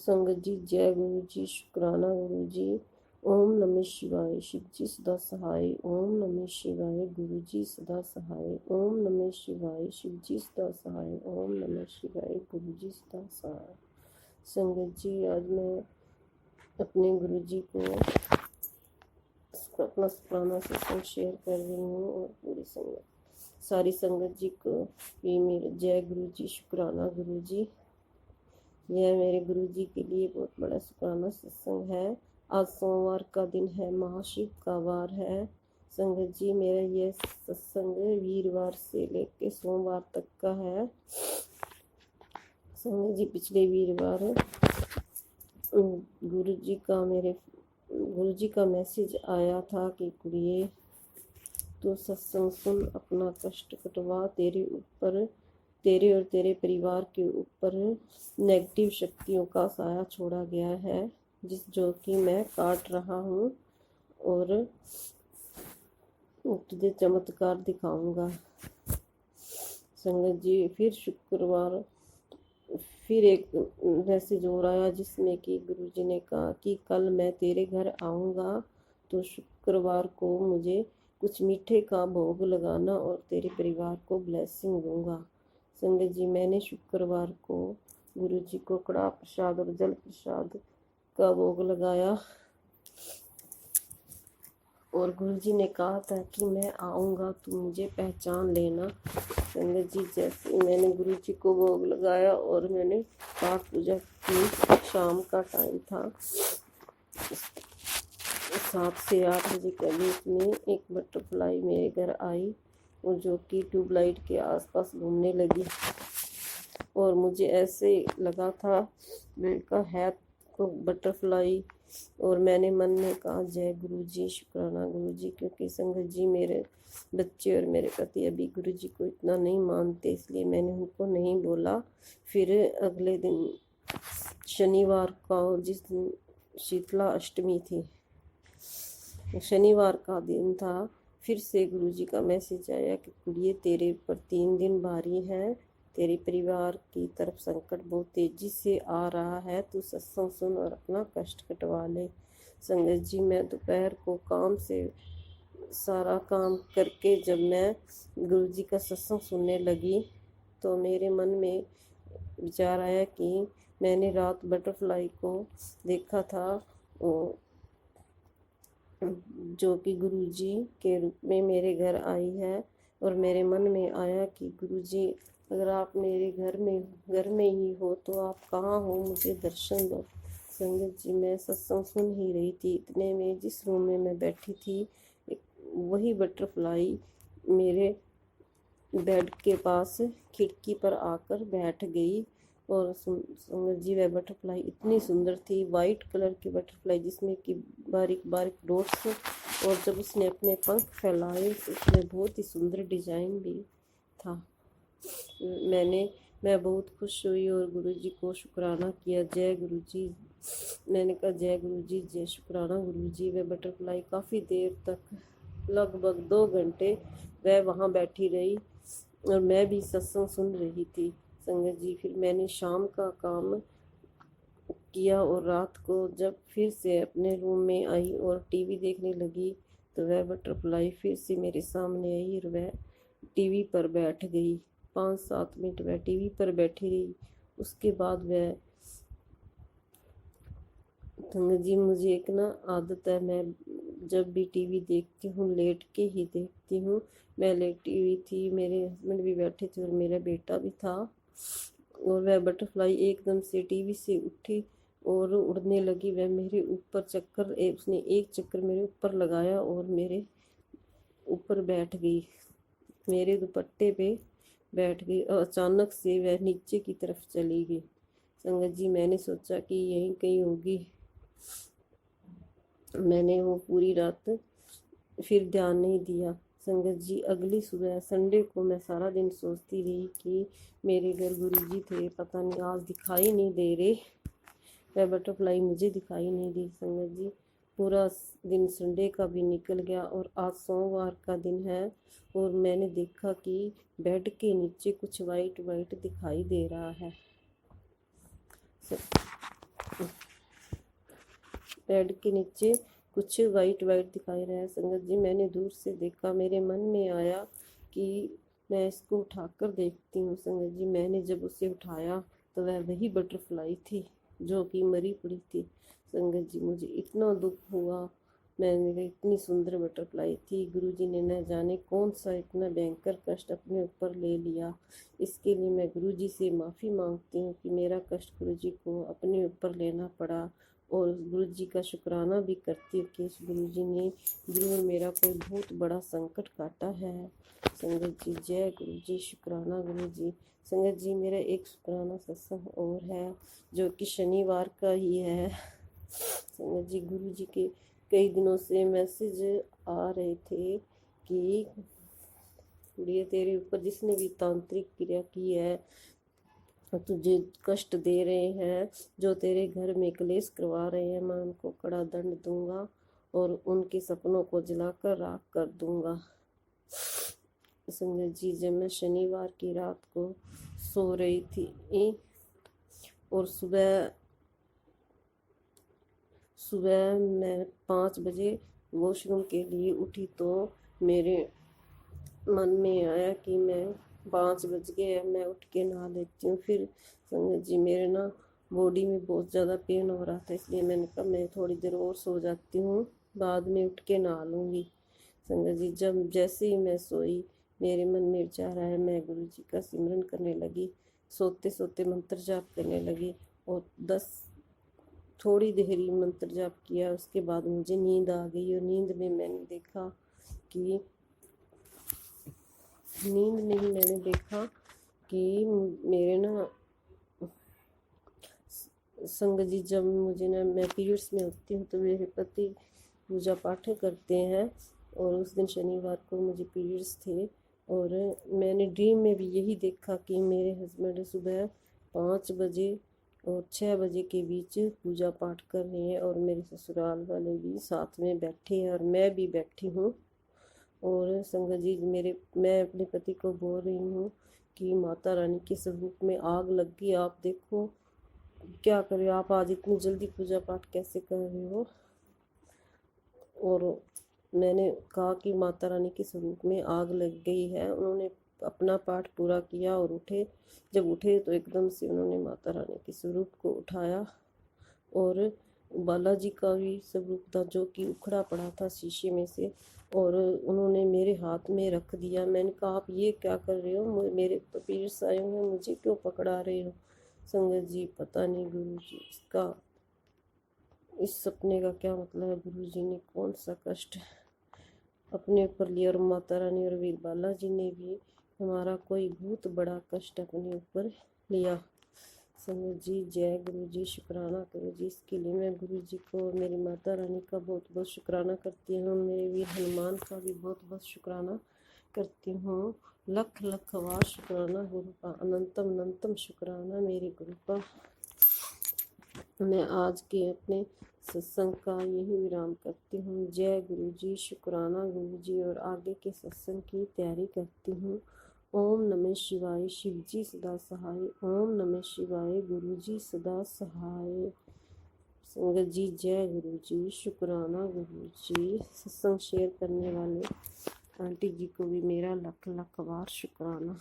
संगत जी जय गुरु जी, शुक्राना गुरु जी। ओम नमः शिवाय, शिव जी सदा सहाय। ओम नमः शिवाय, गुरु जी सदा सहाय। ओम नमः शिवाय, शिव जी सदा सहाय। ओम नमः शिवाय, गुरु जी सदा सहाय। संगत जी आज मैं अपने गुरु जी को अपना पुराना सत्संग शेयर कर रही हूँ और पूरी संगत सारी संगत जी को भी मेरे जय गुरु जी, शुक्राना गुरु जी। यह मेरे गुरु जी के लिए बहुत बड़ा शुक्राना सत्संग है। आज सोमवार का दिन है, महाशिव का वार है। संगत जी मेरा यह सत्संग वीरवार से लेके सोमवार तक का है। संगत जी पिछले वीरवार गुरु जी का मैसेज आया था कि कुड़िए तो सत्संग सुन, अपना कष्ट कटवा, तेरे और तेरे परिवार के ऊपर नेगेटिव शक्तियों का साया छोड़ा गया है, जो कि मैं काट रहा हूँ और तुझे चमत्कार दिखाऊंगा। संगत जी फिर शुक्रवार फिर एक मैसेज और आया जिसमें कि गुरुजी ने कहा कि कल मैं तेरे घर आऊँगा, तो शुक्रवार को मुझे कुछ मीठे का भोग लगाना और तेरे परिवार को ब्लेसिंग दूंगा। संगत जी मैंने शुक्रवार को गुरुजी को कड़ा प्रसाद और जल प्रसाद का भोग लगाया और गुरुजी ने कहा था कि मैं आऊँगा, तू मुझे पहचान लेना। संगत जी जैसे मैंने गुरुजी को भोग लगाया और मैंने पाठ पूजा की, शाम का टाइम था, 7 से 8 बजे के बीच में एक बटरफ्लाई मेरे घर आई और जो कि ट्यूबलाइट के आसपास घूमने लगी और मुझे ऐसे लगा था मैंने कहा है तो बटरफ्लाई, और मैंने मन में कहा जय गुरु जी, शुक्राना गुरु जी, क्योंकि संगत जी मेरे बच्चे और मेरे पति अभी गुरु जी को इतना नहीं मानते, इसलिए मैंने उनको नहीं बोला। फिर अगले दिन शनिवार का, जिस दिन शीतला अष्टमी थी, शनिवार का दिन था, फिर से गुरु जी का मैसेज आया कि कुड़िए तेरे ऊपर 3 दिन भारी है, तेरे परिवार की तरफ संकट बहुत तेजी से आ रहा है, तू सत्संग सुन और अपना कष्ट कटवा ले। संगत जी मैं दोपहर को काम से सारा काम करके जब मैं गुरु जी का सत्संग सुनने लगी तो मेरे मन में विचार आया कि मैंने रात बटरफ्लाई को देखा था जो कि गुरु जी के रूप में मेरे घर आई है, और मेरे मन में आया कि गुरु जी अगर आप मेरे घर में ही हो तो आप कहाँ हो, मुझे दर्शन दो। संगत जी मैं सत्संग सुन ही रही थी, इतने में जिस रूम में मैं बैठी थी वही बटरफ्लाई मेरे बेड के पास खिड़की पर आकर बैठ गई। और संगत जी वह बटरफ्लाई इतनी सुंदर थी, वाइट कलर की बटरफ्लाई जिसमें कि बारीक बारीक डॉट्स, और जब उसने अपने पंख फैलाए तो उसमें बहुत ही सुंदर डिजाइन भी था। मैं बहुत खुश हुई और गुरुजी को शुक्राना किया, जय गुरुजी। मैंने कहा जय गुरुजी, जय शुक्राना गुरुजी। वह बटरफ्लाई काफ़ी देर तक, लगभग 2 घंटे वह वहाँ बैठी रही और मैं भी सत्संग सुन रही थी। संगत जी फिर मैंने शाम का काम किया और रात को जब फिर से अपने रूम में आई और टीवी देखने लगी तो वह बटरफ्लाई फिर से मेरे सामने आई और वह टीवी पर बैठ गई। 5-7 मिनट वह टीवी पर बैठी रही। उसके बाद वह, संगत जी मुझे एक ना आदत है, मैं जब भी टीवी देखती हूँ लेट के ही देखती हूँ। मैं लेटी हुई थी, मेरे हस्बैंड भी बैठे थे और मेरा बेटा भी था, और वह बटरफ्लाई एकदम से टीवी से उठी और उड़ने लगी। वह मेरे ऊपर उसने एक चक्कर मेरे ऊपर लगाया और मेरे ऊपर बैठ गई, मेरे दुपट्टे पे बैठ गई और अचानक से वह नीचे की तरफ चली गई। संगत जी मैंने सोचा कि यहीं कहीं होगी। मैंने वो पूरी रात फिर ध्यान नहीं दिया। संगत जी अगली सुबह संडे को मैं सारा दिन सोचती रही कि मेरे घर गुरुजी थे, पता नहीं आज दिखाई नहीं दे रहे, वह बटरफ्लाई मुझे दिखाई नहीं दी। संगत जी पूरा दिन संडे का भी निकल गया और आज सोमवार का दिन है और मैंने देखा कि बेड के नीचे कुछ वाइट वाइट दिखाई दे रहा है। बेड के नीचे कुछ वाइट वाइट दिखाई रहा है। संगत जी मैंने दूर से देखा, मेरे मन में आया कि मैं इसको उठाकर देखती हूँ। संगत जी मैंने जब उसे उठाया तो वह वही बटरफ्लाई थी जो कि मरी पड़ी थी। संगत जी मुझे इतना दुख हुआ, मैंने कहा इतनी सुंदर बटरफ्लाई थी, गुरुजी ने न जाने कौन सा इतना भयंकर कष्ट अपने ऊपर ले लिया। इसके लिए मैं गुरुजी से माफ़ी मांगती हूँ कि मेरा कष्ट गुरुजी को अपने ऊपर लेना पड़ा, और गुरुजी का शुक्राना भी करती हूँ कि इस गुरुजी ने जरूर मेरा कोई बहुत बड़ा संकट काटा है। संगत जी जय गुरुजी, शुक्राना गुरुजी। संगत जी मेरा एक शुक्राना सत्संग और है जो कि शनिवार का ही है। संगत जी गुरुजी के कई दिनों से मैसेज आ रहे थे कि ये तेरे ऊपर जिसने भी तांत्रिक क्रिया की है, तुझे कष्ट दे रहे हैं, जो तेरे घर में क्लेश करवा रहे हैं, मैं उनको कड़ा दंड दूंगा और उनके सपनों को जलाकर राख कर दूंगा। संगत जी जब मैं शनिवार की रात को सो रही थी और सुबह मैं 5 बजे वॉशरूम के लिए उठी तो मेरे मन में आया कि मैं 5 बज गए, मैं उठ के नहा लेती हूँ। फिर संगत जी मेरे ना बॉडी में बहुत ज़्यादा पेन हो रहा था, इसलिए मैंने कहा मैं थोड़ी देर और सो जाती हूँ, बाद में उठ के नहा लूँगी। संगत जी जब जैसे ही मैं सोई मेरे मन में विचार आया, मैं गुरु जी का सिमरन करने लगी, सोते सोते मंत्र जाप करने लगी और 10 थोड़ी देर ही मंत्र जाप किया। उसके बाद मुझे नींद आ गई और नींद में मैंने देखा कि मेरे ना संगत जी जब मुझे ना मैं पीरियड्स में होती हूँ तो मेरे पति पूजा पाठ करते हैं, और उस दिन शनिवार को मुझे पीरियड्स थे और मैंने ड्रीम में भी यही देखा कि मेरे हस्बैंड सुबह 5 बजे और 6 बजे के बीच पूजा पाठ कर रहे हैं और मेरे ससुराल वाले भी साथ में बैठे हैं और मैं भी बैठी हूँ। और संगत जी मैं अपने पति को बोल रही हूँ कि माता रानी के स्वरूप में आग लग गई, आप देखो क्या कर रहे हो, आप आज इतनी जल्दी पूजा पाठ कैसे कर रहे हो। और मैंने कहा कि माता रानी के स्वरूप में आग लग गई है। उन्होंने अपना पाठ पूरा किया और जब उठे तो एकदम से उन्होंने माता रानी के स्वरूप को उठाया और बालाजी का भी स्वरूप था जो कि उखड़ा पड़ा था शीशे में से, और उन्होंने मेरे हाथ में रख दिया। मैंने कहा आप ये क्या कर रहे हो, मेरे पीरियड्स आए हुए हैं, मुझे क्यों पकड़ा रहे हो। संगत जी पता नहीं गुरु जी इस सपने का क्या मतलब है, गुरु जी ने कौन सा कष्ट अपने ऊपर लिया, और माता रानी और वीर बालाजी ने भी हमारा कोई बहुत बड़ा कष्ट अपने ऊपर लिया। संगत जी जय गुरु जी, शुक्राना करो जी। इसके लिए मैं गुरु जी को और मेरी माता रानी का बहुत बहुत शुक्राना करती हूँ, मेरे वीर हनुमान का भी बहुत बहुत शुक्राना करती हूँ। लख लख वार शुक्राना गुरु का, अनंतम अनंतम शुक्राना मेरे गुरु का। मैं आज के अपने सत्संग का यही विराम करती हूँ। जय गुरु जी, शुक्राना गुरु जी, और आगे के सत्संग की तैयारी करती हूँ। ओम नमः शिवाय, शिव जी सदा सहाय। ओम नमः शिवाय, गुरु जी सदा सहाय। संगत जी जय गुरु जी, शुक्राना गुरु जी। सत्संग शेयर करने वाले आंटी जी को भी मेरा लख लख बार शुक्राना।